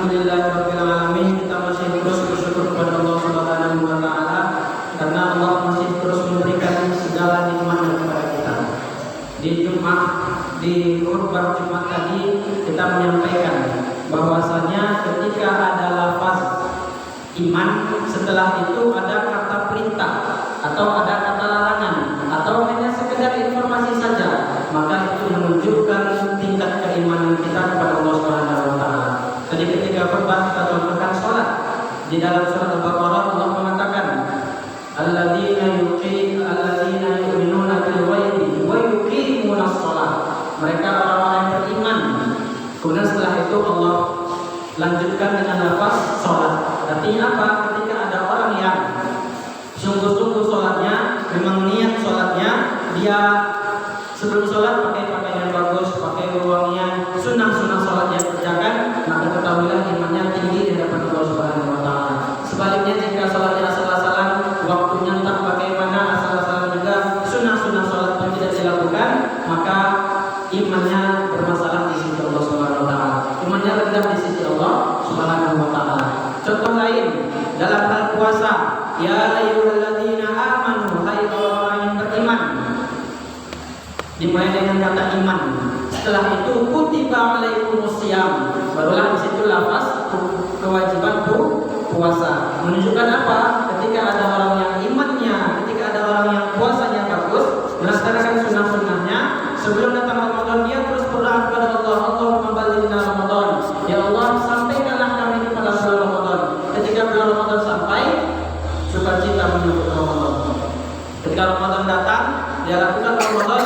Alhamdulillahirabbil alamin. Kita masih terus bersyukur kepada Allah Subhanahu wa taala karena Allah masih terus memberikan segala nikmat kepada kita. Di khutbah Jumat tadi kita menyampaikan bahwasanya ketika ada lafaz iman, setelah itu ada kata perintah atau ada kata larangan atau hanya sekedar informasi saja, maka itu menunjukkan tingkat keimanan kita kepada Allah Subhanahu wa taala. Tadi ketika khutbah kita contohkan salat. Di dalam surat Al-Baqarah Allah mengatakan alladzina yu'minuna bil ghaibi wa yuqimunas shalah. Mereka orang-orang yang beriman. Kemudian setelah itu Allah lanjutkan dengan lafaz salat. Artinya apa? Ketika ada orang yang sungguh-sungguh salatnya, memang niat salatnya, dia sebelum salat pakai pakaian yang bagus, pakai wangian, sunnah-sunnah salat yang kerjakan, maka ketahuilah imannya tinggi di hadapan Allah Subhanahu wa taala. Sebaliknya jika salatnya asal-asalan, waktunya tak bagaimana, asal-asalan juga, sunnah-sunnah salat pun tidak dilakukan, maka imannya bermasalah di sisi Allah Subhanahu wa taala. Imannya rendah di sisi Allah Subhanahu wa taala. Contoh lain dalam hal puasa, ya ayyuhalladzina amanu, hai orang yang beriman. Dimulai dengan kata iman. Setelah itu kutiba alaikumusiyam. Barulah di situ lafaz kewajiban puasa. Menunjukkan apa? Ketika ada orang yang imannya, ketika ada orang yang puasanya bagus, melaksanakan sunnah-sunnahnya, sebelum datang Ramadan dia terus berdoa kepada Allah, Allahumma ballighna Ramadan. Ya Allah, sampaikanlah kami kepada bulan Ramadan. Ketika bulan Ramadan sampai, sukacita menyambut Ramadan. Ketika Ramadan datang, dia lakukan Ramadan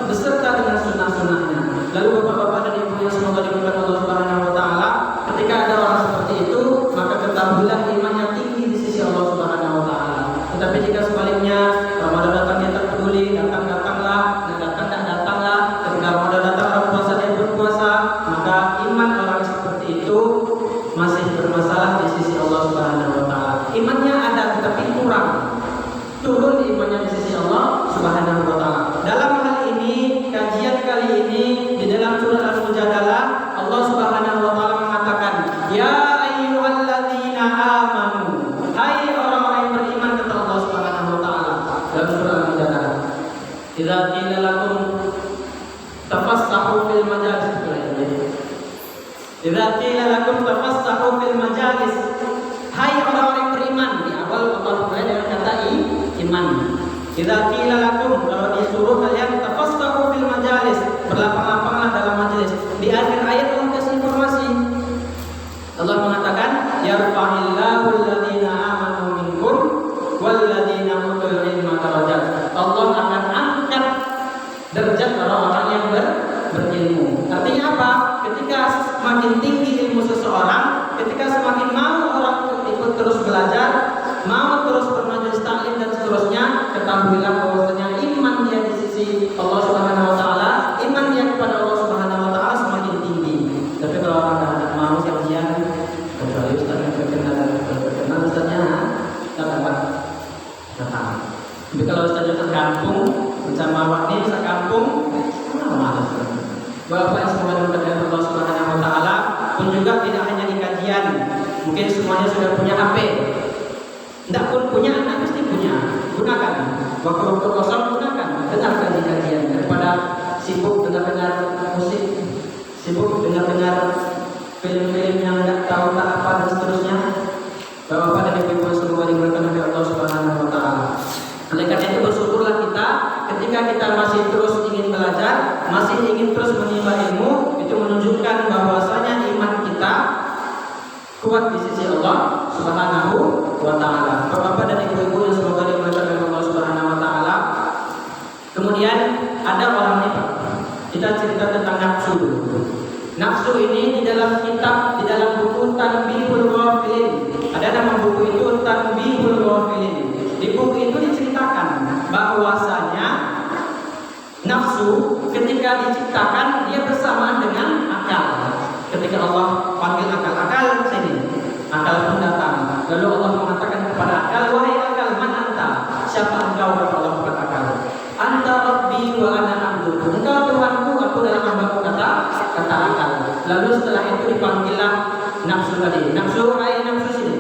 beserta dengan sunnah-sunnahnya. Lalu bapak-bapak dan ibu yang semoga diberkati Allah Subhanahu wa taala, ketika ada orang seperti itu, maka ketahuilah imannya tinggi di sisi Allah Subhanahu wa taala. Tetapi jika sebaliknya, Ramadan datang dia tak peduli, datang-datanglah, datang-datanglah, ketika Ramadan datang orang puasa dia berpuasa, maka iman orang seperti itu masih bermasalah di sisi Allah Subhanahu wa taala. Imannya ada tetapi kurang. Turun imannya di sisi Allah Subhanahu wa taala. Dalam hal ini, kajian kali ini di dalam surah Al-Mujadalah, Allah Subhanahu wa taala mengatakan, "Ya ayyuhalladzina amanu." Hai orang-orang yang beriman, kata Allah Subhanahu wa taala dalam surah Al-Mujadalah. "Idza qila lakum tafassahu fil majalis." Idza qila lakum tafassahu fil majalis. Hai orang-orang yang beriman, di awal Allah mulai dengan kata iman. Idza qila lakum, kalau disuruh kalian tafassahu fil majalis, berlapang-lapanglah dalam majelis. Di akhir ayat Allah kasih informasi. Allah mengatakan, yarfa'illahu alladziina aamanu minkum walladziina utul ilma darajat. Allah akan angkat derajat orang-orang yang berilmu. Artinya apa? Ketika semakin tinggi ilmu seseorang, ketika semakin mau orang ikut terus belajar, mau terus bermajelis taklim dan seterusnya, ketahuilah bahwasanya iman dia di sisi Allah Subhanahu wa taala, iman dia kepada Allah Subhanahu wa taala semakin tinggi. Tapi kalau orang tidak mau kajian, kecuali ustaznya berkenan ustaznya tak dapat datang. Tapi kalau ustaznya sekampung, bersama wakil sekampung, malas. Bapak yang semoga diberkati Allah Subhanahu wa taala pun juga tidak hanya di kajian. Mungkin semuanya sudah punya HP. Tidak pun punya, anak mesti punya. Gunakan. Waktu-waktu kosong gunakan. Dengarkan di kajian daripada sibuk dengar-dengar musik, sibuk dengar-dengar film-film yang tidak tahu tak apa dan seterusnya. Bapak dan ibu semoga diberkati Allah Subhanahu wa taala. Oleh karena itu bersyukurlah kita ketika kita masih terus ingin belajar, masih ingin terus menimba ilmu, itu menunjukkan bahwasanya iman kita kuat di sisi Allah Subhanahu wa taala. Bapak dan ibu-ibu yang semoga diberkati Allah Subhanahu wa taala. Kemudian ada orang nih Pak. Kita cerita tentang nafsu. Nafsu ini di dalam kitab, di dalam buku Tanbihul Ghafilin. Ada nama buku itu Tanbihul Ghafilin. Di buku itu diceritakan bahwasanya nafsu ketika diciptakan dia bersamaan dengan akal. Ketika Allah panggil akal sini, akal pun datang. Lalu Allah mengatakan kepada akal, wahai akal, man anta? Siapa engkau? Kata Allah kepada akal. Anta Rabbi wa ana abduku. Engkau Tuhanku, aku adalah hambaku, kata akal. Lalu setelah itu dipanggillah nafsu tadi. Nafsu, hai nafsu sini.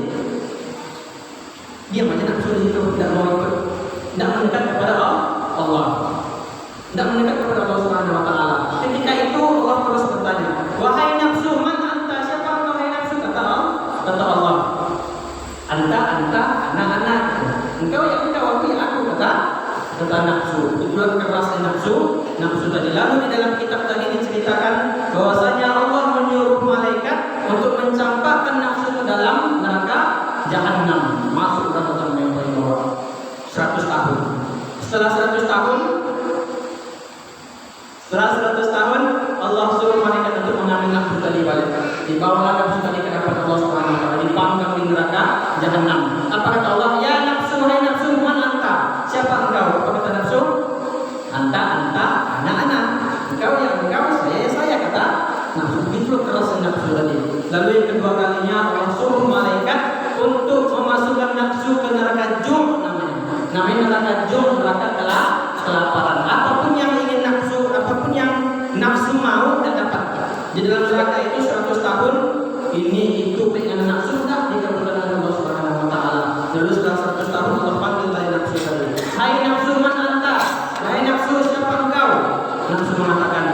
Diam aja nafsu di situ, tidak mau ikut, tidak mendekat kepada Allah, tidak mendekat kepada Allah Subhanahu Wa Taala. Ketika itu Allah terus bertanya, wahai nafsu, man anta, siapa engkau hai nafsu? Kata Allah, anta, anak-anak. Engkau ya engkau, aku ya aku, kata nafsu. Itulah kerasnya nafsu tadi. Lalu di dalam kitab tadi diceritakan bahwasanya Allah menyuruh malaikat untuk mencampakkan nafsu ke dalam neraka Jahannam, masuk ke dalam yang paling bawah 100 tahun. Setelah 100 tahun Allah suruh malaikat untuk mengambil nafsu tadi balik. Dibawalah nafsu tadi ke hadapan Allah Subhanahu Wa Taala, dipanggang di neraka Jahannam. Apa kata Allah? Ya nafsu, hai nafsu, man anta? Siapa engkau? Apa kata nafsu? Anta, anak-anak. Engkau ya engkau, saya kata nafsu. Itu keras nafsu tadi. Lalu yang kedua kalinya Allah suruh malaikat untuk memasukkan nafsu ke neraka Jum, namanya neraka Jum, neraka kelaparan. Apapun yang ingin nafsu, apapun yang nafsu mau dan dapat. Di dalam neraka itu 100 tahun ini itu dengan nafsu sudah dikabulkan oleh Allah Subhanahu Wa Taala. Lalu setelah 100 tahun Allah panggil dari nafsu tadi. Hai nafsu, man anta? Hai nafsu, siapa engkau? Nafsu mengatakan,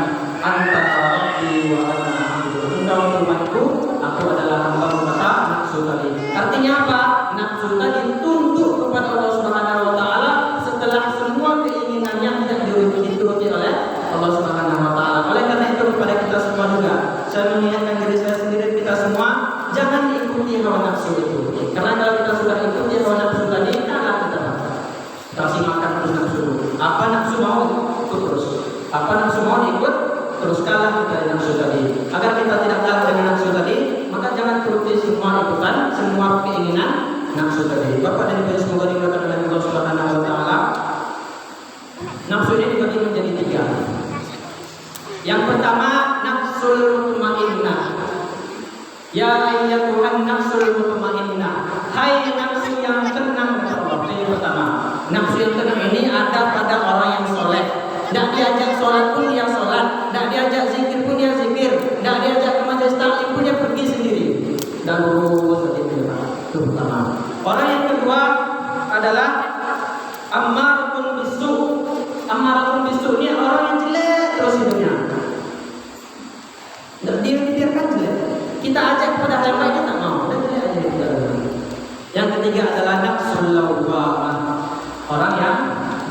anta rabbi wa ana abdu. Engkau Tuhanku, aku adalah hamba-Mu, kata nafsu tadi. Artinya apa? Nafsu tadi tunduk kepada Allah Subhanahu Wa Taala setelah semua keinginannya tidak dituruti oleh Allah Subhanahu Wa Taala. Oleh karena itu kepada kita semua juga, saya mengingatkan diri saya sendiri, kita semua jangan ikuti hawa nafsu itu. Karena kalau kita sudah ikuti hawa nafsu tadi, kalah kita kasih makan terus nafsu. Apa nafsu mau ikut terus. Apa nafsu mau ikut terus, kalah kita nafsu tadi. Agar kita tidak kalah dengan nafsu tadi, maka jangan turuti semua ikutan, semua keinginan nafsu tadi. Bapak dan Ibu semoga dimuliakan oleh Allah Subhanahu Wa Taala. Nafsu ini dibagi menjadi 3. Yang pertama nafsul mutmainnah. Ya ayyatuhan nafsul mutmainnah. Hai nafsu yang tenang, kata Allah. Yang pertama, nafsu yang tenang ini ada pada orang yang soleh. Tidak diajak sholat pun dia sholat, tidak diajak zikir pun dia zikir, tidak diajak ke majelis taklim pun dia pergi sendiri. Dan lurus itu pertama. Orang yang kedua adalah ammaratun bisu. Ammaratun bisu ini orang yang jelek terus hidupnya. Dia dibiarkan jelek. Kita ajak kepada hal yang baik, kita tak mau. Dan jelek aja kita. Yang ketiga adalah nafsul lawwamah. Orang yang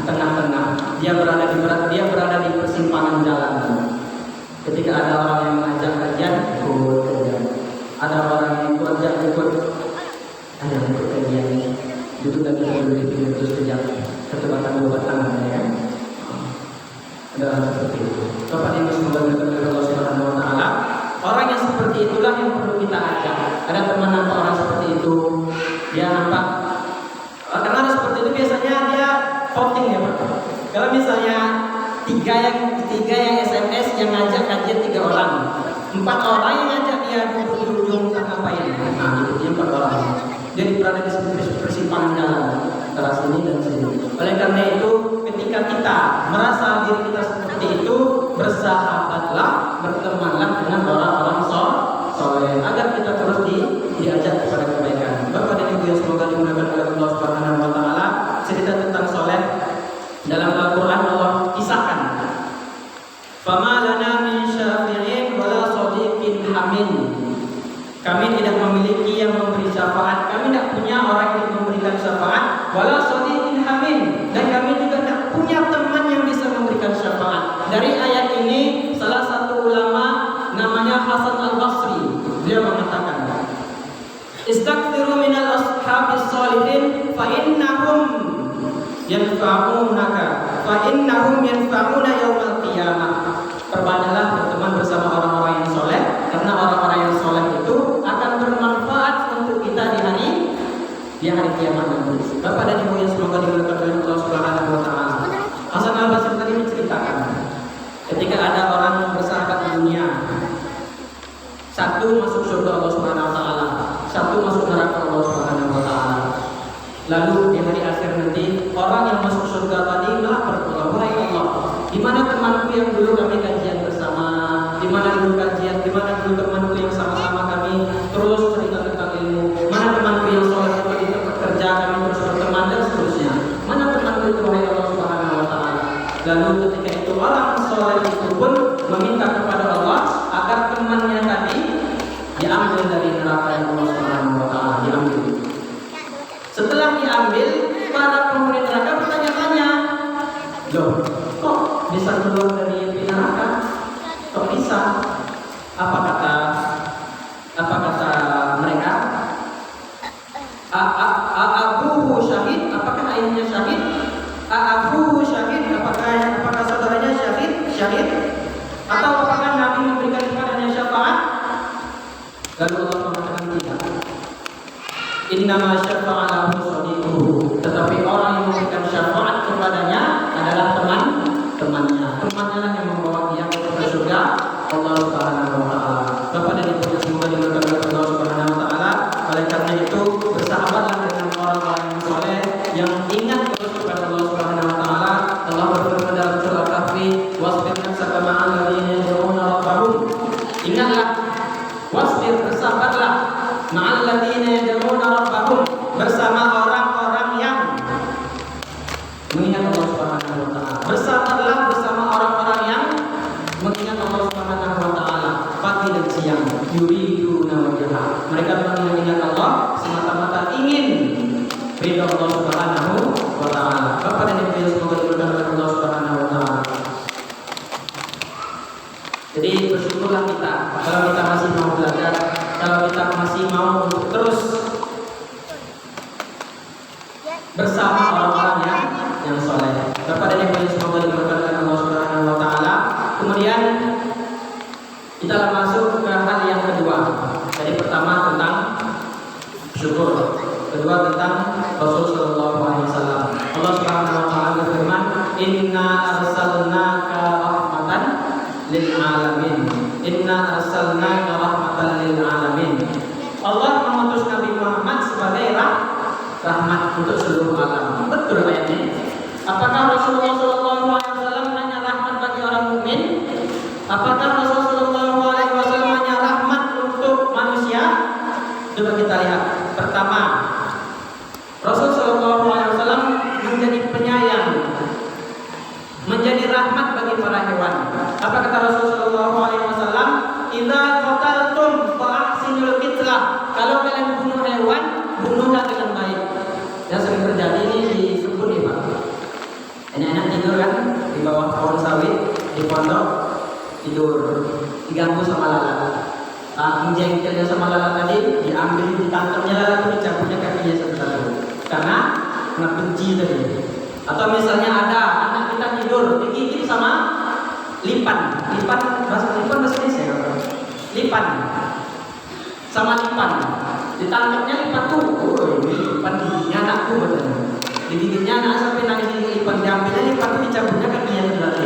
tengah-tengah, dia berada di persimpangan jalan. Ketika ada orang yang mengajak kajian, ikut kajian. Ada orang yang ikut kajian. Duduk lagi dulu terus kejap. Satu batang dua batang, ya kan? Ada orang seperti itu. Bapak Ibu semoga diberkati Allah Subhanahu Wa Taala. Orang yang seperti itulah yang perlu kita ajak. Ada teman nampak orang seperti itu, dia nampak. Karena orang seperti itu biasanya dia voting ya Pak. Kalau misalnya tiga yang SMS yang ngajak kajian 3 orang, 4 orang yang ngajak dia duduk di ujung ngapain? Nah itu dia 4 orang. Jadi berada di persimpangan jalan antara sini dan sini. Oleh karena itu ketika kita merasa diri kita seperti itu, bersahabatlah, bertemanlah dengan orang-orang soleh agar kita terus diajak kepada kebaikan. Bapak dan Ibu yang semoga dimuliakan oleh Allah Subhanahu Wa Taala, cerita tentang soleh dalam Al-Quran Allah kisahkan. Fama lana min syafi'in wala sadiqin hamim. Kami tidak memiliki yang memberi syafaat. Kami tidak punya orang yang memberikan syafaat. Wala sadiqin hamim. Dan kami juga tidak punya teman yang bisa memberikan syafaat. Dari ayat ini salah satu ulama namanya Hasan Al-Basri, dia mengatakan, Istaghfiru minal ashabis salihin fa innahum yanfa'unaka fa innahum yanfa'una yaumal qiyamah. Perbanyaklah berteman bersama orang-orang yang soleh, karena orang-orang yang soleh itu akan bermanfaat untuk kita di hari kiamat nanti. Bapak dan Ibu yang semoga dimuliakan oleh Allah Subhanahu Wa Taala. Hasan Al-Basri tadi menceritakan ketika ada orang bersahabat di dunia, satu masuk surga Allah Subhanahu Wa Taala, satu masuk neraka Allah Subhanahu Wa Taala. Lalu di hari akhir nanti orang yang masuk surga tadi melapor kepada Allah, wahai Allah, di mana temanku yang dulu kami kajian bersama, di mana dulu kajian Bagaimana dulu temanku yang sama-sama kami terus cerita tentang ilmu. Mana temanku yang sholat itu di tempat kerja kami terus berteman dan seterusnya. Mana temanku itu wahai Allah Subhanahu Wa Taala. Lalu ketika itu orang sholat itu pun meminta kepada Allah agar temannya tadi diambil dari neraka yang Allah Subhanahu Wa Taala diambil. Setelah diambil, para penghuni neraka bertanya-tanya, loh, kok bisa keluar dari neraka? Kok bisa? Apa kata mereka? Abuhu syahid? Apakah ayahnya syahid? Abuhu syahid? Apakah saudaranya syahid? Atau apakah Nabi memberikan kepadanya syafaat? Lalu Allah mengatakan tidak. Innama syafa'a lahu sadiquhu. Tetapi orang yang memberikan syafaat kepadanya adalah temannya lah yang membawa dia ke surga Allah Subhanahu Wa Taala. Bapak dan Ibu yang semoga diberkati Allah Subhanahu Wa Taala. Oleh karena itu bersahabatlah dengan orang-orang yang soleh yang ingat terus kepada Allah Subhanahu Wa Taala. Allah berfirman dalam surah Al-Kahfi, wasbir nafsaka ma'al ladzina yad'una rabbahum. Ingatlah, wasbir, bersabarlah ma'al ladzina yad'una rabbahum, bersama orang-orang yang mengingat Allah Subhanahu Wa Taala. Bersabarlah bersama orang-orang yang mengingat Allah Subhanahu Wa Taala pagi dan siang. Yuriduna wajhah. Mereka mengingat Allah semata-mata ingin ridha Allah Subhanahu Wa Taala. Bapak dan Ibu semoga diberkahi oleh Allah Subhanahu Wa Taala. Jadi bersyukurlah kita kalau kita masih mau belajar, kalau kita masih mau untuk terus bersama orang-orang yang soleh. Bapak dan Ibu semoga diberkahi oleh Allah Subhanahu Wa Taala. Kemudian kita masuk ke hal yang kedua. Jadi pertama tentang syukur, kedua tentang Rasul Sallallahu Alaihi Wasallam. Allah Subhanahu Wa Taala berfirman, Inna arsalnaka rahmatan lil alamin. Inna arsalnaka rahmatan lil alamin. Allah mengutus Nabi Muhammad sebagai rahmat untuk seluruh alam. Betul ayatnya. Apakah Rasulullah Sallallahu Alaihi Wasallam hanya rahmat bagi orang mukmin? Apakah Rasulullah Sallallahu Alaihi Wasallam hanya rahmat untuk manusia? Coba kita lihat. Pertama, Rasul Sallallahu Alaihi Wasallam menjadi penyayang, menjadi rahmat bagi para hewan. Apa kata Rasul Sallallahu Alaihi Wasallam? Idza qataltum fa ahsinul qitlah. Kalau kalian bunuh hewan, bunuhlah dengan baik. Yang sering terjadi ini di kebun nih Pak. Anak-anak tidur kan di bawah pohon sawit di pondok, tidur diganggu sama lalat. Menjengkelnya sama lalat tadi diambil, ditangkapnya lalat itu, dicabutnya kakinya satu-satu karena kena benci tadi. Atau misalnya ada anak kita tidur digigit sama lipan bahasa Indonesia lipan sama lipan, ditangkapnya lipan tuh, lipan giginya anakku katanya. Digigitnya anak sampai nangis di lipan, diambilnya lipan itu, dicabutnya kakinya satu-satu,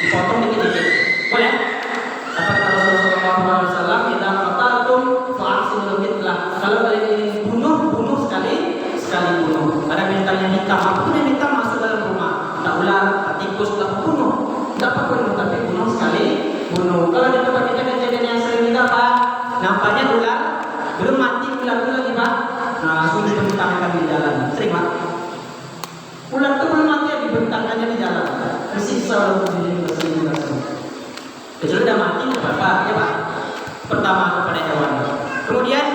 dipotong dikit-dikit. Boleh? Apa kata Rasulullah SAW? Kita qataltum fa'ahsinul qitlah. Kalau kalian ingin bunuh sekali bunuh. Ada binatang yang hitam, apapun yang hitam masuk dalam rumah. Tak ular, tak tikus, tak bunuh. Tak apa bunuh, tapi bunuh sekali bunuh. Kalau di tempat kita kejadian yang sering kita Pak, nampaknya ular belum mati, ular itu lagi Pak. Nah, langsung dibentangkan di jalan. Sering Pak. Ular itu belum mati, dibentangkannya di jalan. Tersiksa untuk diri sendiri. Kecuali sudah mati, apa ya Pak? Pertama kepada hewan. Kemudian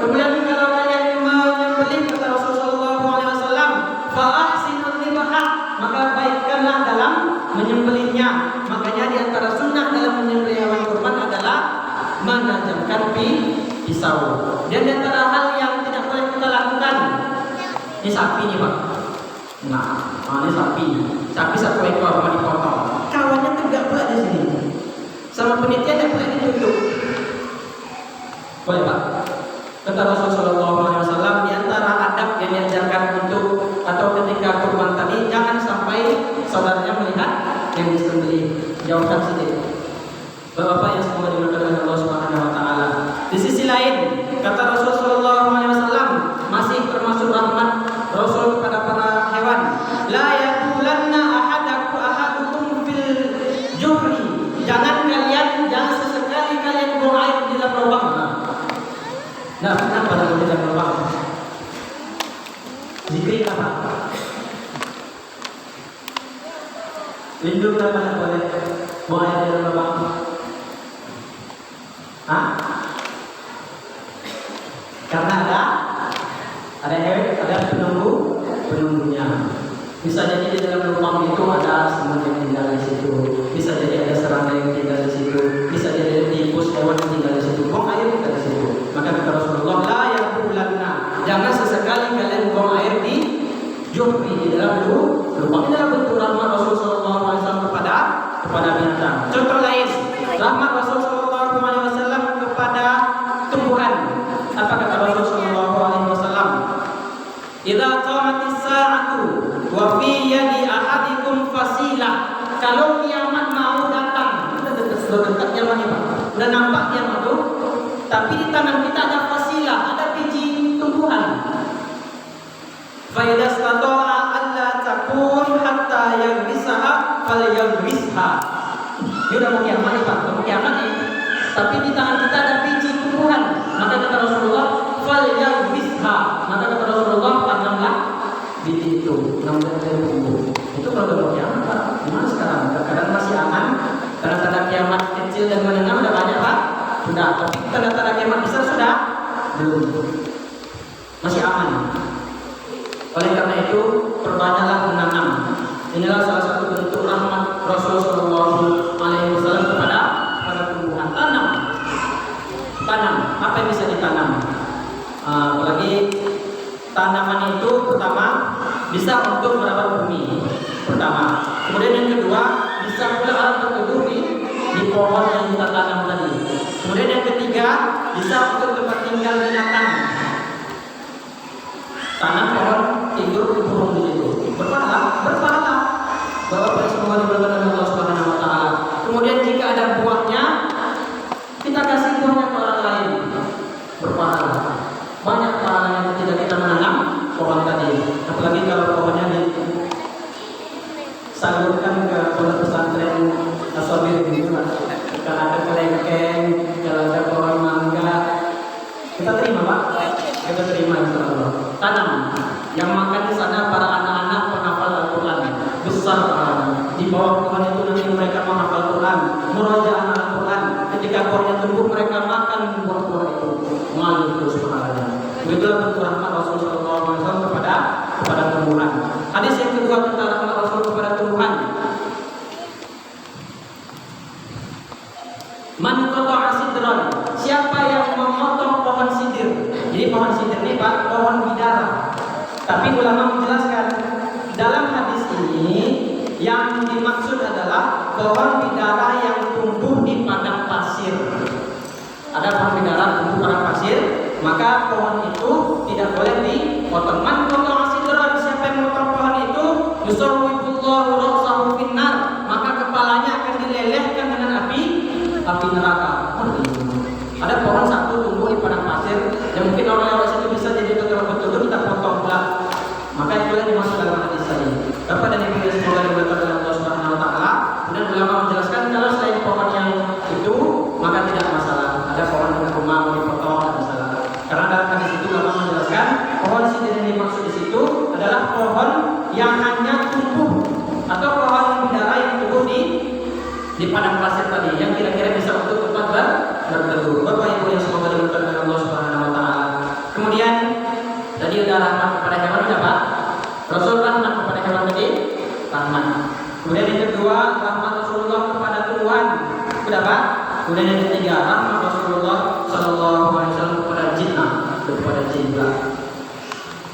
kemudian kalau kalian menyembelih, kata Rasulullah SAW, fa'ahsinul dzibha, maka baikkanlah dalam menyembelihnya. Makanya di antara sunnah dalam menyembelih hewan kurban adalah menajamkan pisau. Dan di antara hal yang tidak boleh kita lakukan, ini sapi nih Pak. Nah, ini sapi satu ekor mau dipotong. Kawannya tegak pula di sini. Sama penitia tidak boleh ditutup. Boleh Pak? Kata Rasulullah SAW, di antara adab yang diajarkan untuk atau ketika kurban tadi, jangan sampai saudaranya melihat yang disembelih. Jauhkan sedikit. Bapak yang semoga diberkati oleh Allah Subhanahu Wa Taala. Di sisi lain, kata Rasulullah SAW, masih termasuk rahmat Rasul kepada para hewan. La yaqulanna ahadukum fil juhri. Jangan Tidak pernah pada boleh dalam lubang. Zikir apa? Lindung tidak pernah boleh buang air di dalam lubang. Hah? Karena ada penunggunya. Bisa jadi di dalam lubang itu ada semut yang tinggal di situ. Bisa jadi ada serangga yang tinggal di situ. Bisa jadi ada tikus hewan yang tinggal di situ. Buang air tinggal di situ. Maka kata Rasulullah, la yaqulanna. Jangan sesekali kalian buang air di juhri, di dalam lubang. Ini adalah bentuk rahmat Rasulullah SAW kepada binatang. Contoh lain, rahmat Rasulullah SAW kepada tumbuhan. Apa kata Rasulullah SAW? Idza qamatis sa'atu wa fi yadi ahadikum fasilah. Kalau kiamat mau datang, sudah dekat kiamat ini, Pak. Sudah nampak kiamat itu, tapi di tangan kita ada fasilah, ada biji tumbuhan. Fa idza stata'a alla takun hatta yaghrisaha falyaghrisha. Ini udah mau kiamat nih, Pak. Mau kiamat nih. Tapi di tangan kita ada biji tumbuhan. Maka kata Rasulullah, falyaghrisha. Maka kata Rasulullah, tanamlah biji itu, namanya tumbuh. Itu kalau udah mau kiamat, Pak. Gimana sekarang? Kadang masih aman. Tanda-tanda kiamat kecil dan menengah udah banyak, Pak. Sudah. Tapi tanda-tanda kiamat besar sudah belum. Masih aman. Oleh karena itu, perbanyaklah menanam. Inilah salah satu bentuk rahmat Rasulullah SAW kepada tumbuhan. Tanam. Apa yang bisa ditanam? Apalagi tanaman itu pertama bisa untuk merawat bumi. Pertama. Kemudian yang kedua bisa pula alat berteduh di pohon yang kita tanam tadi. Kemudian yang ketiga bisa untuk tempat tinggal binatang. Tanam pohon tidur burung di situ. Berpahala. Bapak semoga diberkati Allah Subhanahu wa taala. Kemudian jika ada buahnya, kita kasih buahnya ke orang lain. Berpahala. Banyak pahala yang ketika kita menanam pohon tadi. Apalagi kalau pohonnya disalurkan ke pondok pesantren Asabir gitu, kalau ada kelengkeng, kalau ada pohon mangga, kita terima, Pak. Kita terima insyaallah. Tanam. Yang makan di sana para anak-anak penghafal Al-Quran besar pahalanya. Di bawah pohon itu nanti mereka menghafal Quran, murajaah Al-Quran. Ketika pohonnya tumbuh mereka makan buah-buah itu, mengalir terus pahalanya. Begitulah bentuk rahmat Rasulullah SAW kepada tumbuhan. Hadis yang kedua tentang rahmat Rasul kepada tumbuhan. Man qata'a sidran, siapa yang memotong pohon sidir. Jadi pohon sidir ini, Pak, pohon bidara. Tapi ulama menjelaskan dalam hadis ini yang dimaksud adalah pohon bidara yang tumbuh di padang pasir. Ada pohon bidara tumbuh padang pasir, maka pohon itu tidak boleh dipotong. Man qata'a sidran, siapa yang memotong pohon itu, yusawwibullahu ra'sahu finnar, maka kepalanya akan dilelehkan dengan api neraka. Ada pohon satu tumbuh di padang pasir yang mungkin orang lewat situ bisa jadi betul-betul kita potong pula. Maka itulah dimaksud dalam hadis tadi. Bapak dan Ibu yang semoga diberkati oleh Allah Subhanahu wa taala. Dan ulama menjelaskan kalau selain pohon yang itu maka tidak masalah. Ada pohon yang rumah mau dipotong tidak masalah. Karena dalam hadis itu ulama menjelaskan pohon sidir yang dimaksud di situ adalah pohon yang hanya tumbuh atau pohon bidara yang tumbuh di padang pasir tadi yang kira-kira bisa untuk tempat berteduh. Bapak Ibu yang semoga diberkati oleh Allah Subhanahu wa taala. Kemudian tadi udah rahmat kepada hewan, udah, Pak. Rasul rahmat kepada hewan tadi, rahmat. Kemudian yang kedua rahmat Rasulullah kepada tumbuhan, udah, Pak. Kemudian yang ketiga rahmat Rasulullah Sallallahu Alaihi Wasallam kepada jinnah, kepada jin.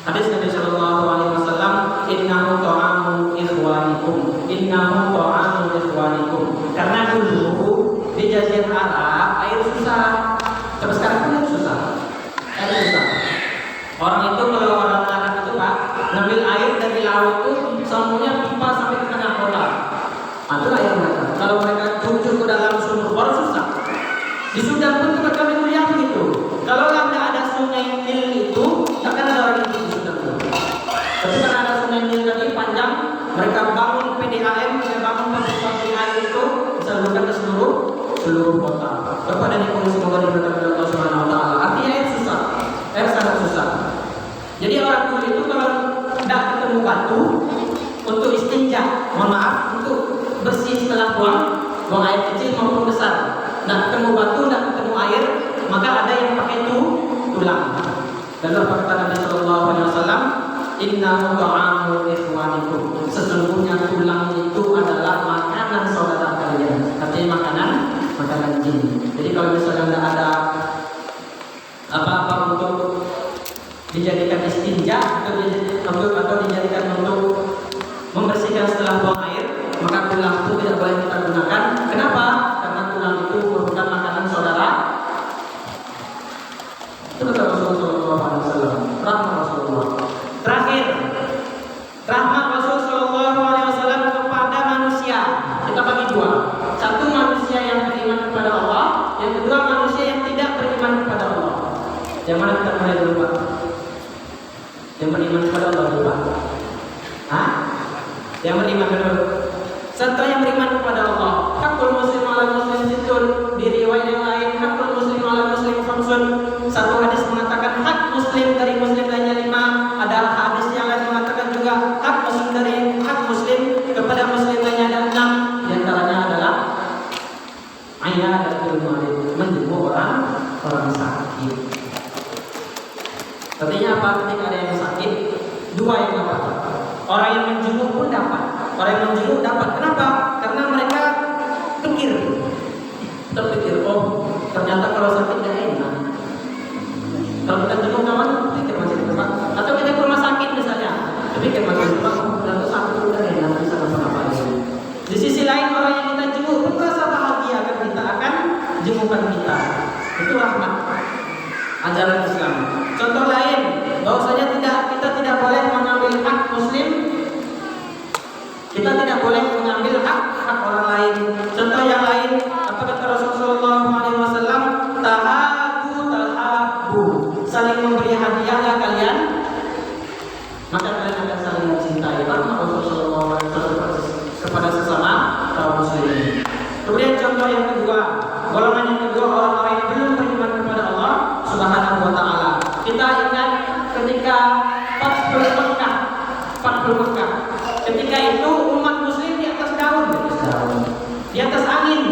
Hadis Nabi Sallallahu Alaihi Wasallam, innahu ta'amu ikhwanikum, innahu ta'amu ikhwanikum. Karena dulu di Jazirah Arab air susah. Tapi sekarang kan air susah. Orang itu kalau orang Arab itu, Pak, ngambil air dari laut itu semuanya pipa sampai ke tengah kota. Itu air mereka. Kalau mereka tuju ke dalam sumur baru susah. Di Sudan pun tempat kami kuliah begitu. Kalau nggak ada sungai Nil itu, akan ada orang itu di Sudan. Tapi karena ada sungai Nil tadi panjang, mereka bangun PDAM, mereka bangun pabrik air itu disalurkan ke seluruh kota. Bapak dan Ibu semoga diberkati oleh Allah Subhanahu wa taala. Artinya air susah. ketemu batu untuk istinja, mohon maaf, untuk bersih setelah buang air kecil maupun besar. Nak ketemu batu, nak ketemu air, maka ada yang pakai tulang. Lalu apa kata Nabi Sallallahu Alaihi Wasallam? Inna ta'amu ikhwanikum. Sesungguhnya tulang itu adalah makanan saudara kalian. Artinya makanan jin. Jadi kalau misalnya tidak ada apa-apa untuk dijadikan istinja atau dijadikan untuk membersihkan setelah buang air, maka tulang itu tidak boleh kita gunakan. Kenapa? Karena tulang itu merupakan makanan saudara. Itu kata Rasulullah SAW. Rahmat Rasulullah. Terakhir, rahmat Rasulullah SAW kepada manusia. Kita bagi dua. Satu, manusia yang beriman kepada Allah. Yang kedua, manusia yang tidak beriman kepada Allah. Yang mana kita mulai dulu, Pak? Yang beriman kepada Allah dulu, Pak? Hah? Yang beriman dulu. Serta yang beriman kepada Allah. Hakul muslim ala muslim situn. Di riwayat yang lain, hakul muslim ala muslim khamsun. Satu hadis mengatakan hak muslim dari muslim lainnya 5. Ada hadis yang lain mengatakan juga hak muslim dari hak muslim kepada muslim lainnya ada 6. Di antaranya adalah ayat dan menjenguk orang sakit. Artinya apa? Ketika ada yang sakit, dua yang dapat. Orang yang menjenguk pun dapat. Orang yang menjenguk dapat. Kenapa? Karena mereka terpikir, oh ternyata kalau sakit tidak enak. Kalau kita jenguk kawan, pikir masih di tempat. Atau kita ke rumah sakit misalnya, pikir masih di tempat. Ternyata sakit tidak enak, bisa apa-apa. Di sisi lain orang yang kita jenguk pun merasa bahagia akan kita akan jengukan kita. Itu rahmat ajaran Islam. Contoh lain, bahwasanya kita tidak boleh mengambil hak muslim. Kita tidak boleh mengambil hak orang lain. Contoh yang lain, apa kata Rasulullah SAW? Tahabu, saling memberi hadiahlah kalian, maka kalian akan saling mencintai. Rahmat Rasulullah SAW kepada sesama kaum muslimin. Kemudian contoh yang kedua, golongan yang kedua, orang-orang yang belum beriman kepada Allah Subhanahu wa Ta'ala. Kita ingat ketika Fathul Mekah. Ketika itu umat muslim di atas daun, di atas angin.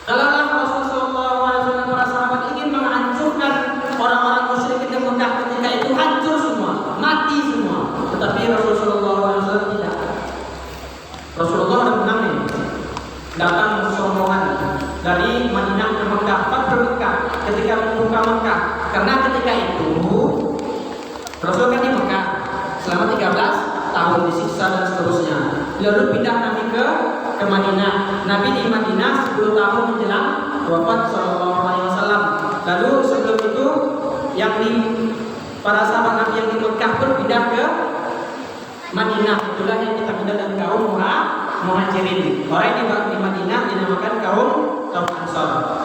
Kalaulah Rasulullah SAW para sahabat ingin menghancurkan orang-orang musyrik di Mekah ketika itu, hancur semua, mati semua. Tetapi Rasulullah SAW tidak. Rasulullah ada menang nih. Datang rombongan dari Madinah ke Mekah, Fathul Mekah, ketika membuka Mekah. Karena ketika itu Rasul kan di Mekah selama 13 tahun disiksa dan seterusnya. Lalu pindah Nabi ke Madinah. Nabi di Madinah 10 tahun menjelang wafat Sallallahu Alaihi Wasallam. Lalu sebelum itu para sahabat Nabi yang di Mekah pun pindah ke Madinah. Itulah yang kita pindah dari kaum Muhajirin. Orang yang di Madinah dinamakan kaum Ansar.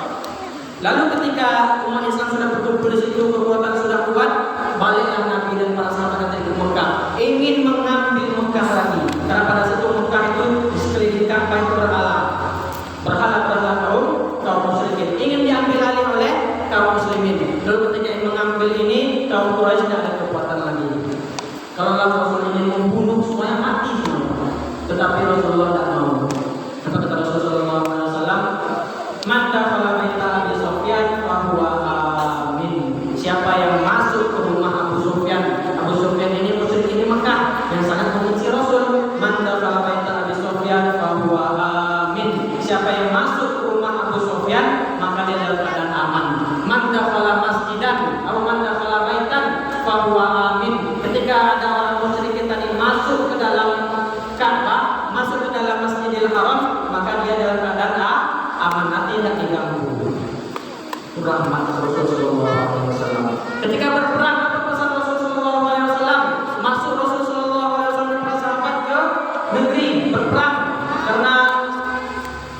Lalu ketika umat Islam sudah berkumpul di situ, kekuatan sudah kuat, baliklah Nabi dan para sahabat dari Mekah ingin mengambil Mekah lagi. Karena pada satu Mekah itu disekelilingkan baitul berhala kaum musyrikin, ingin diambil alih oleh kaum muslimin. Lalu ketika ingin mengambil ini, kaum Quraisy tidak ada kekuatan lagi. Kalau Rasul ingin membunuh semuanya mati semua. Tetapi Rasulullah tidak mau. Kata Rasulullah SAW, "Man dakhala baita Abi Sufyan fahuwa amin." Siapa yang masuk ke rumah Abu Sufyan ini musyrik di Mekah yang sangat membenci Rasul. Man dakhala baita Abi Sufyan fahuwa amin. Siapa yang masuk ke rumah Abu Sufyan, maka dia dalam keadaan aman. Man dakhala masjidan atau man dakhala baitan fahuwa amin. Ketika ada orang musyrik tadi masuk ke dalam Ka'bah, masuk ke dalam Masjidil Haram, maka dia dalam keadaan aman, tidak diganggu. Rahmat Rasulullah SAW. Ketika berperang, apa pesan Rasulullah SAW? Masuk Rasulullah SAW dan para sahabat ke negeri berperang karena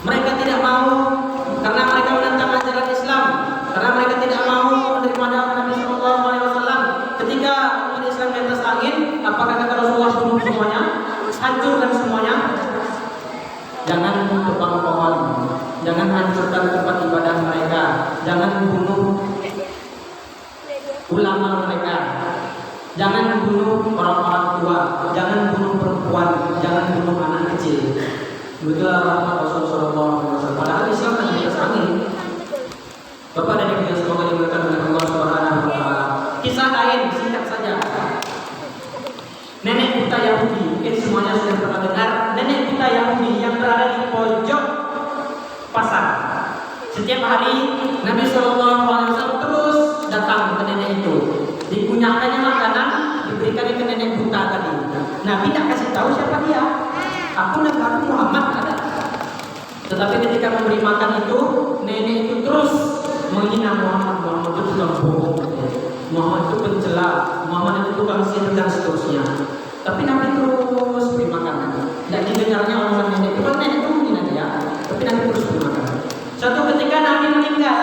mereka tidak mau, karena mereka menentang ajaran Islam, karena mereka tidak mau menerima dakwah Nabi Sallallahu Alaihi Wasallam. Ketika umat Islam di atas angin, apakah kata Rasulullah bunuh semuanya, hancurkan semuanya? Jangan tebang pohon, jangan hancurkan tempat ibadah mereka, jangan bunuh ulama Begitulah rahmat Rasul Sallallahu Alaihi Wasallam. Padahal Islam hanya di atas angin. Bapak dan Ibu yang semoga diberkati oleh Allah Subhanahu Wa Taala. Kisah lain singkat saja. Nenek buta Yahudi, mungkin semuanya sudah pernah dengar. Nenek buta Yahudi yang berada di pojok pasar. Setiap hari Nabi Sallallahu Alaihi Wasallam terus datang ke nenek itu. Dikunyakannya makanan, diberikannya ke nenek buta tadi. Nabi tidak kasih tahu siapa dia. Aku Muhammad ada. Tetapi ketika memberi makan itu, nenek itu terus menghina Muhammad. Muhammad itu tukang bohong, Muhammad itu pencela, Muhammad itu tukang sihir dan seterusnya. Tapi Nabi terus beri makanan. Tidak didengarnya omongan nenek. Bukan nenek itu menghina dia, tapi Nabi terus beri makanan. Suatu ketika Nabi meninggal,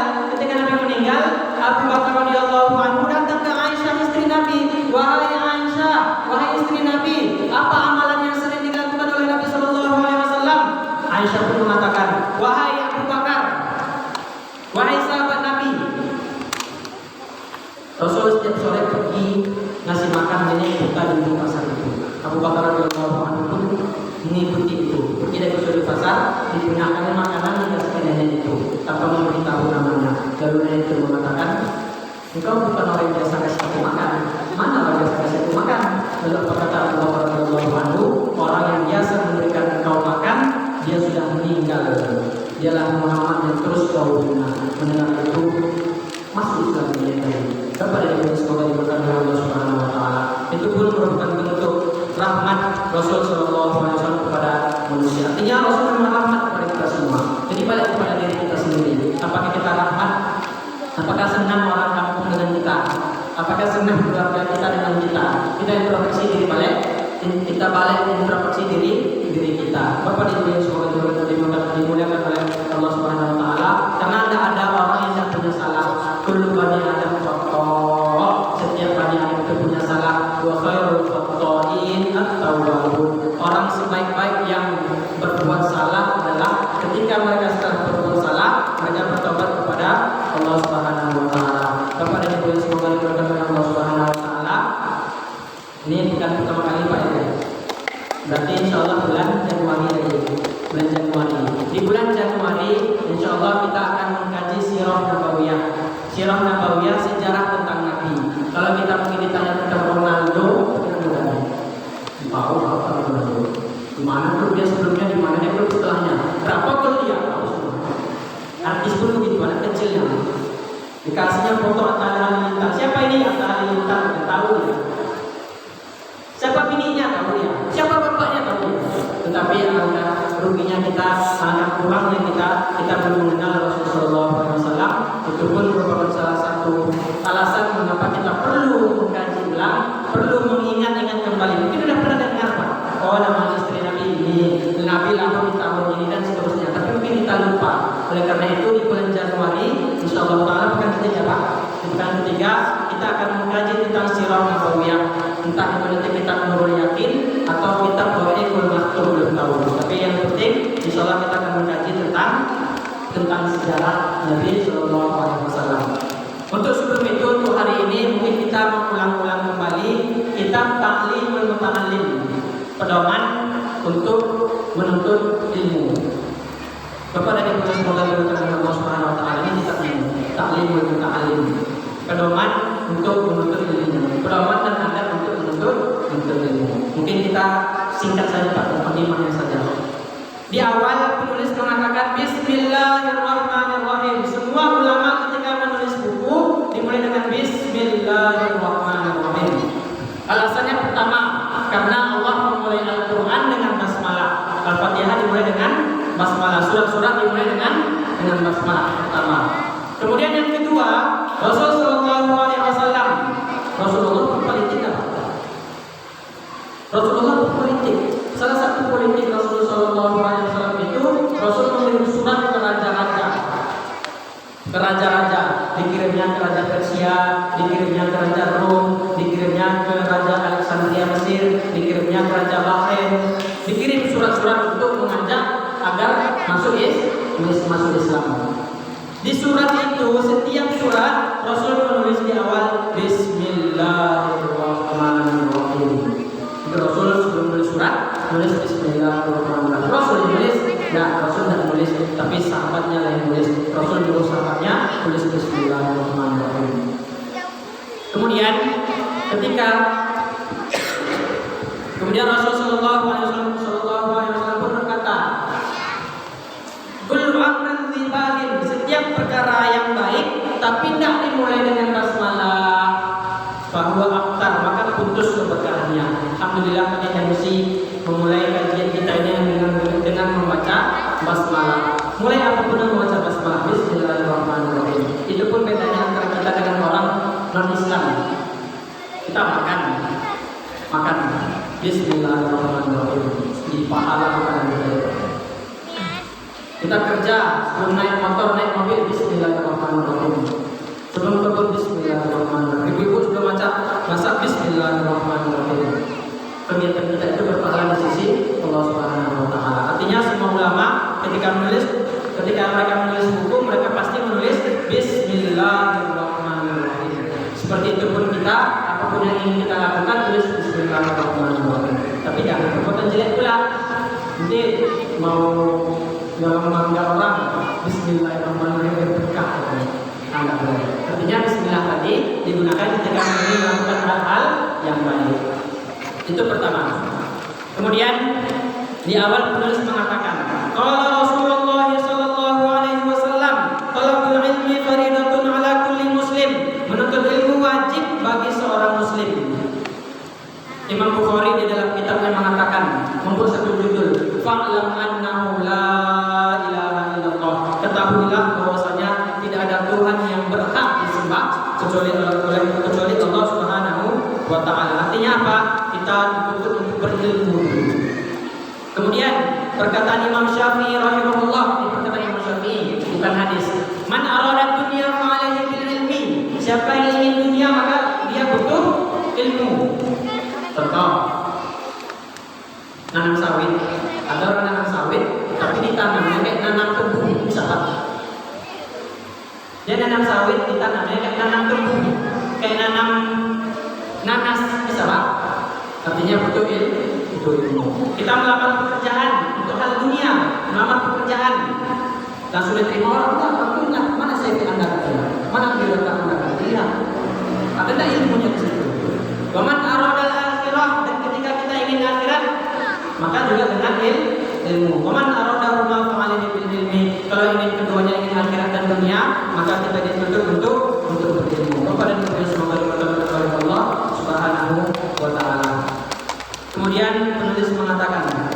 Abu Bakar radhiyallahu anhu datang ke Aisyah istri Nabi. Wahai Aisyah, wahai istri Nabi, apa amalan yang sering dilakukan oleh Nabi Sallallahu Alaihi Wasallam? Aisyah pun mengatakan, wahai Abu Bakar, wahai sahabat Nabi, Rasul setiap sore pergi ngasih makan nenek buta di pasar itu. Abu Bakar radhiyallahu anhu pun mengikuti itu. Pergi dari sore pasar, dipunyakannya makanan dikasih ke nenek itu tanpa memberitahu namanya. Lalu nenek itu mengatakan, engkau bukan orang yang biasa kasih aku makan. Mana orang yang biasa kasih aku makan? Lalu apa kata Abu Bakar radhiyallahu anhu, orang yang biasa memberikan engkau makan, dia sudah meninggal. Dialah Muhammad yang terus kau bina. Mendengar itu masuk Islam dia tadi. Kepada dia semoga diberkati oleh Allah Subhanahu Wa Taala. Itu pun merupakan bentuk rahmat Rasul Sallallahu Alaihi Wasallam kepada manusia. Artinya Rasul memang rahmat kepada kita semua. Jadi balik kepada diri kita sendiri. Apakah kita rahmat? Apakah senang orang kampung dengan kita? Apakah senang keluarga kita dengan kita? Kita introspeksi diri balik. Kita balik introspeksi diri kita. Bapak Ibu yang semoga dimuliakan oleh Allah Subhanahu Wa Taala. Karena ada orang yang tidak punya salah. Kullu bani Adam khata'. Setiap bani Adam itu punya salah. Wa khairul khata'in at-tawwabun. Orang sebaik-baik yang berbuat salah adalah ketika mereka setelah berbuat salah, mereka bertobat kepada Allah Subhanahu Wa Taala. Bapak dan Ibu yang semoga diberkati oleh Allah Subhanahu Wa Taala. Ini bukan pertama kali Pak ya. Berarti insya Allah bulan Januari lagi. Bulan Januari. Di bulan Januari insya Allah kita akan mengkaji Sirah Nabawiyah. Sirah Nabawiyah sejarah tentang Nabi. Kalau kita mungkin ditanya tentang Ronaldo, kita mudah. Tahu apa Ronaldo? Di mana klub dia sebelumnya, di mana dia klub setelahnya? Berapa gol dia? Tahu semua. Artis pun begitu, anak kecilnya. Dikasihnya foto Atta Halilintar. Siapa ini Atta Halilintar? Tidak tahu ya. Siapa bininya? Tahu ya. Siapa bapaknya? Tahu ya. Tetapi agak ruginya kita, sangat kurangnya kita belum mengenal Rasulullah SAW. Itu pun merupakan salah satu alasan mengapa kita perlu mengkaji ulang, perlu mengingat-ingat kembali. Mungkin sudah pernah dengar Pak. Oh, nama istri Nabi ini, Nabi lahir di tahun ini dan seterusnya. Tapi mungkin kita lupa. Oleh karena itu di bulan Januari, insya Allah Taala pekan ketiga Pak. Di pekan ketiga kita akan mengkaji tentang Sirah Nabawiyah. Entah itu nanti kita Nurul Yakin atau kita Dhaiful Maktum, belum tahu. Tapi yang penting, insya Allah kita akan mengkaji tentang sejarah Nabi Sallallahu Alaihi Wasallam. Untuk sebelum itu, untuk hari ini mungkin kita mengulang-ulang kembali kitab Ta'limul Muta'allim, pedoman untuk menuntut ilmu. Bapak dan Ibu semoga diberkahi Allah Subhanahu Wa Taala. Ini kitabnya Ta'limul Muta'allim, pedoman untuk menuntut ilmu, pedoman dan adab untuk menuntut ilmu. Mungkin kita singkat saja Pak, mukadimahnya saja. Di awal penulis mengatakan Bismillahirrahmanirrahim. Semua ulama ketika menulis buku dimulai dengan Bismillahirrahmanirrahim. Alasannya pertama, karena Allah memulai Al-Quran dengan basmalah. Al-Fatihah dimulai dengan basmalah. Surat-surat dimulai dengan basmalah pertama. Kemudian yang kedua, Rasulullah SAW. Rasulullah berpolitik apa? Rasulullah berpolitik. Salah satu politik Rasulullah SAW itu Rasul mengirim surat ke raja-raja, dikirimnya ke Raja Persia, dikirimnya ke Raja Rom, dikirimnya ke Raja Alexandria Mesir, dikirimnya ke Raja Bahrain. Dikirim surat-surat untuk mengajak agar masuk Islam. Di surat itu, setiap surat Rasul menulis di awal Bismillahirrahmanirrahim. Rasul sebelum menulis surat, menulis Bismillahirrahmanirrahim. Rasul menulis Nah, Rasul tidak nulis, tapi sahabatnya lah yang nulis. Rasul juga sahabatnya tulis Bismillahirrahmanirrahim. Kemudian kemudian Rasul Shallallahu Alaihi Wasallam pun berkata, "Kullu amrin dzibalin," setiap perkara yang baik tapi tidak dimulai dengan basmalah, bahwa aktar maka putus keberkahannya. Alhamdulillah kita mesti memulai kajian kita ini dengan membaca basmalah. Mulai apapun yang membaca basmalah, Bismillahirrahmanirrahim. Itu pun bedanya antara kita dengan orang non-Islam. Kita makan Bismillahirrahmanirrahim, di pahala makanan kita. Kita kerja, sebelum naik motor, naik mobil, Bismillahirrahmanirrahim. Sebelum kebun, Bismillahirrahmanirrahim. Ibu-ibu sudah masak, Bismillahirrahmanirrahim. Kegiatan kita itu berpahala di sisi Allah Subhanahu Wa Taala. Artinya semua ulama ketika mereka menulis buku, mereka pasti menulis Bismillahirrahmanirrahim. Seperti itu pun kita, apapun yang ingin kita lakukan, tulis Bismillahirrahmanirrahim. Tapi jangan perbuatan jelek pula. Nanti mau bangga orang, Bismillahirrahmanirrahim berkah. Enggak boleh. Artinya Bismillah tadi digunakan ketika ingin melakukan hal-hal yang baik. Itu pertama. Kemudian di awal penulis mengatakan, qala Rasulullah sallallahu alaihi wasallam, talabul ilmi faridatun ala kulli muslim. Menuntut ilmu wajib bagi seorang muslim. Imam Bukhari di dalam kitabnya mengatakan, membuat satu judul, fa'lam annahu la ilaha illallah. Ketahuilah bahwasanya tidak ada Tuhan yang berhak disembah kecuali Allah Subhanahu wa taala. Artinya apa? Kita dituntut untuk berilmu. Kemudian perkataan Imam Syafi'i rahimahullah, ini perkataan Imam Syafi'i, bukan hadis. Man arada dunya fa alaihi bil ilmi. Siapa yang ingin dunia maka dia butuh ilmu. Contoh, nanam sawit. Ada orang nanam sawit tapi ditanamnya kayak nanam tebu, bisa Pak? Dia nanam sawit ditanamnya kayak nanam tebu, kayak nanam nanas, bisa Pak? Artinya butuh ilmu. Kita melamar pekerjaan untuk hal dunia, melamar pekerjaan. Dan sudah terima orang, enggak, mana saya Anda kerja? Mana biodata Anda kerja? Ada tak ilmunya di situ? Waman aradal akhirah, dan ketika kita ingin akhirat, maka juga dengan ilmu. Waman arada rumah fa'alini bil ilmi. Kalau ingin keduanya, ingin akhirat dan dunia, maka kita dituntut untuk berilmu. Kepada kita semoga diberkati oleh Allah Subhanahu wa taala. Kemudian penulis mengatakan,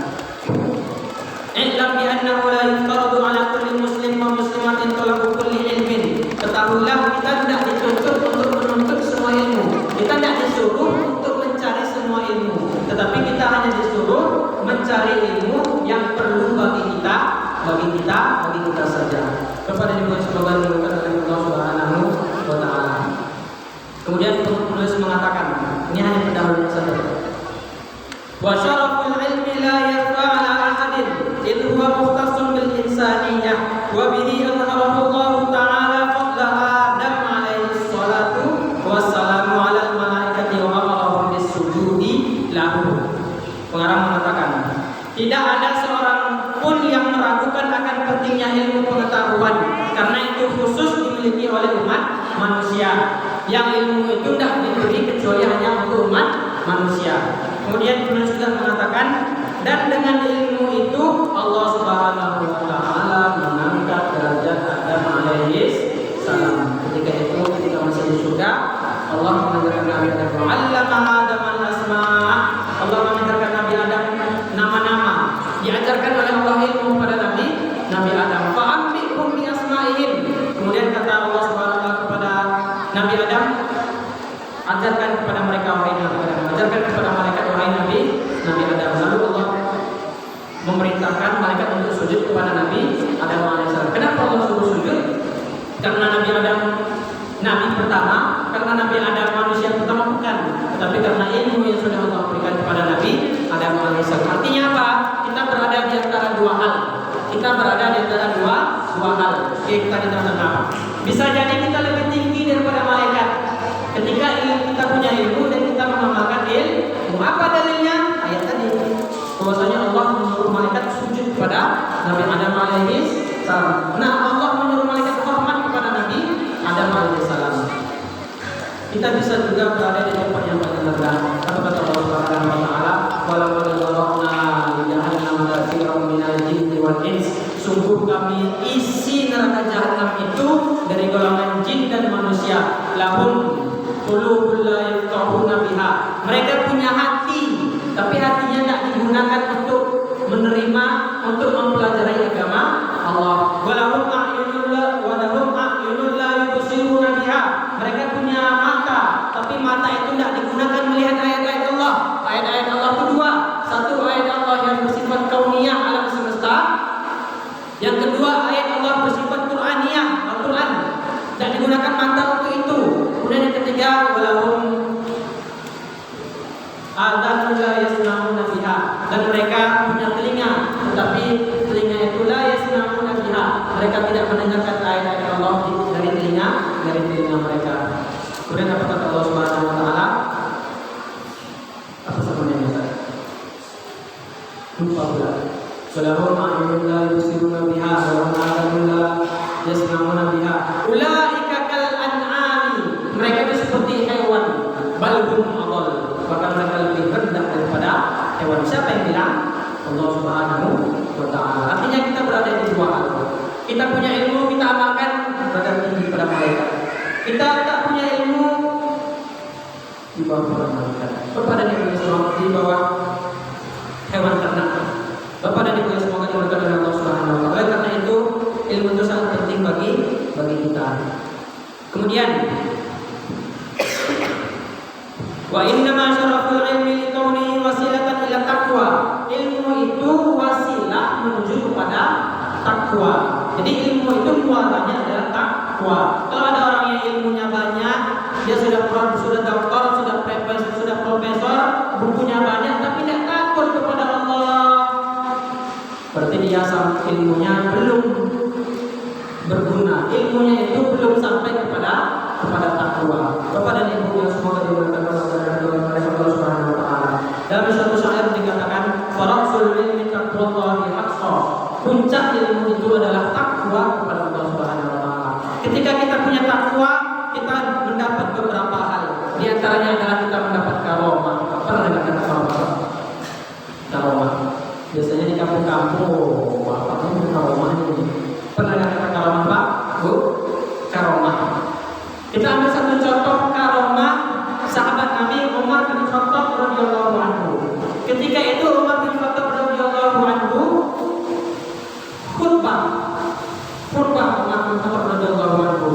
"I'lam bi annahu la yuftaradu 'ala kulli muslim wa muslimatin talabu kulli ilmin." Ketahuilah kita tidak dituntut untuk menuntut semua ilmu. Kita tidak disuruh untuk mencari semua ilmu, tetapi kita hanya disuruh mencari ilmu yang perlu bagi kita saja. Kepada Ibu semoga diberkati oleh Allah Subhanahu wa taala. Kemudian penulis mengatakan, ini hanya pendahuluan saja. Wa syaraful ilmi la yakhfa 'ala ahadin, idh huwa mukhtassun bil insaniyah wa bihi azharahu Allah ta'ala fadla Adam alaihi salatu wassalamu 'ala al malaikati wa amarahum bis sujudi lahu. Pengarang mengatakan, tidak ada seorang pun yang meragukan akan pentingnya ilmu pengetahuan, karena itu khusus dimiliki oleh umat manusia. Yang ilmu itu tidak diberi kecuali hanya untuk umat manusia. Kemudian penulis juga mengatakan, dan dengan ilmu itu Allah Subhanahu wa taala mengangkat derajat Adam alaihi salam. Ketika masih di surga, Allah mengajarkan Nabi Adam, "'allama Adam al-asma'." Allah mengajarkan Nabi Adam nama-nama. Diajarkan oleh Allah ilmu kepada Nabi Adam. "Fa'ambihum bi asma'ihim." Kemudian kata Allah Subhanahu wa taala kepada Nabi Adam, ajarkan kepada mereka wahai Nabi Adam, ajarkan kepada malaikat wahai Nabi Adam. Lalu Allah memerintahkan malaikat untuk sujud kepada Nabi Adam alaihissalam. Kenapa Allah suruh sujud? Karena Nabi Adam Nabi pertama, karena Nabi Adam manusia pertama bukan, tetapi karena ilmu yang sudah Allah berikan kepada Nabi Adam alaihissalam. Artinya apa? Kita berada di antara dua hal. Kita berada di antara dua hal. Kita di tengah-tengah. Bisa jadi kita lebih tinggi daripada malaikat. Ketika kita punya ilmu dan kita mengamalkan ilmu. Apa dalilnya? Ayat tadi. Bahwasanya Allah menyuruh malaikat sujud kepada Nabi Adam alaihi salam. Nah, Allah menyuruh malaikat hormat kepada Nabi Adam alaihi salam. Kita bisa juga berada di tempat yang paling rendah. Apa kata Allah Subhanahu wa taala? Walaqad zara'na li jahannama katsiran minal jinni wal ins. Sungguh kami isi neraka jahanam itu dari golongan jin dan manusia. Lahum qulubun la yafqahuna biha. Mereka punya hati, tapi hatinya tidak digunakan untuk menerima, untuk mempelajari agama Allah. Walahum a'yunun la yubsiruna biha. Mereka punya mata, tapi mata itu tidak digunakan melihat ayat-ayat Allah. Ayat-ayat Allah itu dua. Satu ayat Allah yang bersifat kauniyah alam semesta. Yang kedua ayat Allah bersifat Qur'aniyah, Al-Quran. Tidak digunakan mata untuk itu. Kemudian yang ketiga, walahum adhanun la yasma'una biha. Dan mereka punya telinga, tetapi telinga itu la yasma'una biha. Mereka tidak mendengarkan ayat-ayat Allah dari telinga mereka. Kemudian apa kata Allah Subhanahu wa taala? Apa sebenarnya Ustaz? Lupa pula. Walahum a'yunun la yubsiruna biha wa lahum adhanun la yasma'una biha. Ulaika kal an'ami. Mereka itu seperti hewan. Bal hum adall. Bahkan mereka lebih rendah daripada hewan. Siapa yang bilang? Allah Subhanahu wa taala. Artinya kita berada di dua hal. Kita punya ilmu, kita amalkan, berada tinggi pada mereka. Kita tak punya ilmu, di bawah malaikat. Bapak dan Ibu semua di bawah hewan ternak. Bapak dan Ibu semoga diberkati oleh Allah Subhanahu wa taala. Karena itu ilmu itu sangat penting bagi kita. Kemudian wa inna ma syaraful ilmi li kaunihi wasilatan ila taqwa. Ilmu itu wasilah menuju kepada takwa. Jadi ilmu itu muaranya adalah takwa. Kalau ada orang yang ilmunya banyak, dia sudah doktor, sudah profesor, bukunya banyak, tapi tidak takut kepada Allah, berarti dia ilmunya belum berguna. Ilmunya itu belum sampai kepada takwa. Bapak dan Ibu yang semoga diberkati oleh Allah Subhanahu wa taala. Dalam suatu syair dikatakan, "Farasul ilmi taqwallahi haqqan." Puncak ilmu itu adalah takwa kepada Allah Subhanahu wa taala. Ketika kita punya takwa, kita mendapat beberapa hal. Di antaranya adalah kita mendapat karomah. Pernah dengar kata karomah? Karomah. Biasanya di kampung-kampung, apa itu karomah ini? Pernah dengar kata karomah, Pak? Bu? Karomah. Kita ambil satu contoh karomah sahabat Nabi Umar bin Khattab radhiyallahu anhu. Ketika itu Umar bin Khattab radhiyallahu anhu khutbah Umar bin Khattab radhiyallahu anhu.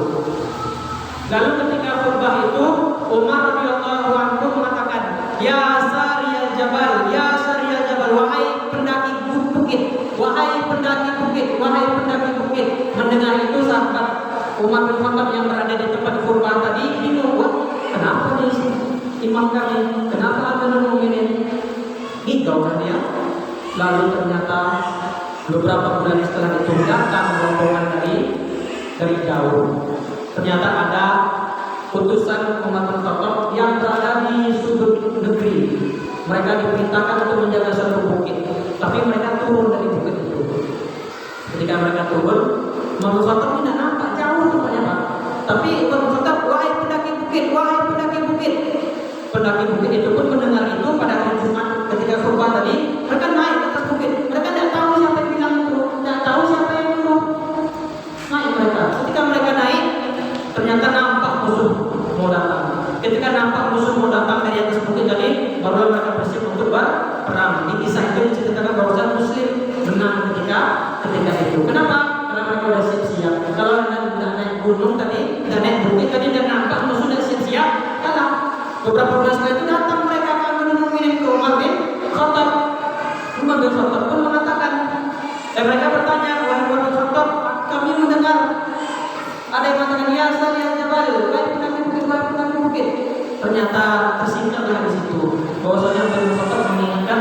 Lalu ketika khutbah itu Umar radhiyallahu anhu mengatakan, "Ya Sariyal Jabal, ya Sariyal Jabal, wahai pendaki bukit, wahai pendaki bukit, wahai pendaki bukit." Mendengar itu sahabat Umar bin Khattab yang berada di tempat khutbah tadi bingung, kenapa nih imam kami, kenapa Amirul Mukminin? Gitu kan dia. Lalu ternyata beberapa bulan setelah itu datang rombongan dari jauh. Ternyata ada utusan Umar bin Khattab yang berada di sudut negeri. Mereka diperintahkan untuk menjaga satu bukit, tapi mereka turun dari bukit itu. Ketika mereka turun, Umar bin Khattab tidak nampak jauh tempatnya, Pak. Tapi Umar bin Khattab, wahai pendaki bukit, wahai pendaki bukit. Pendaki bukit itu pun mendengar itu pada hari Jumat ketika khutbah tadi. Mereka naik ke atas bukit. Mereka tidak tahu siapa yang bilang itu, tidak tahu siapa yang nyuruh. Naik mereka. Ketika mereka naik, ternyata nampak musuh mau datang. Ketika nampak musuh mau datang dari atas bukit tadi, barulah mereka bersiap untuk berperang. Di kisah itu diceritakan bahwa Muslim menang ketika itu. Kenapa? Karena mereka sudah siap-siap. Kalau tidak naik gunung tadi, tidak naik bukit tadi, dan nampak musuh dan siap-siap, kalah. Beberapa bulan setelah itu datang mereka ke Amirul Mukminin ke Umar bin Khattab. Umar bin Khattab pun mengatakan, dan mereka bertanya, wahai Umar bin Khattab, kami mendengar ada yang mengatakan, ya Sariyal Jabal, wahai pendaki bukit. Ternyata tersingkaplah di situ bahwasanya Umar bin Khattab mengingatkan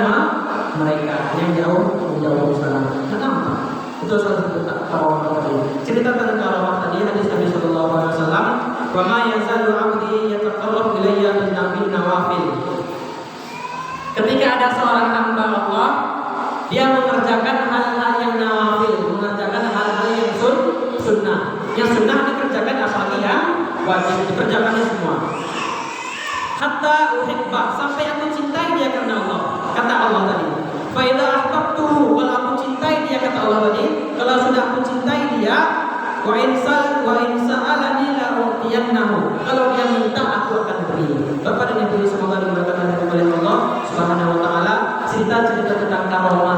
mereka yang jauh sana. Kenapa? Itu salah satu karomah tadi. Cerita tentang karomah tadi hadis Nabi sallallahu alaihi wasallam, "Wa ma yazalu 'abdi yataqarrab ilayya bin nawafil." Ketika ada seorang hamba Allah, dia mengerjakan hal-hal Yang sunnah dikerjakan, apalagi yang wajib dikerjakannya semua. Hatta uhibba, sampai aku cintai dia karena Allah. Kata Allah tadi, fa idza ahbabtu, kalau aku cintai dia, kata Allah tadi, kalau sudah aku cintai dia, wa in sa'alani la u'tiyannahu, kalau dia minta aku akan beri. Bapak dan Ibu semoga diberkati oleh Allah Subhanahu wa taala. Cerita tentang karomah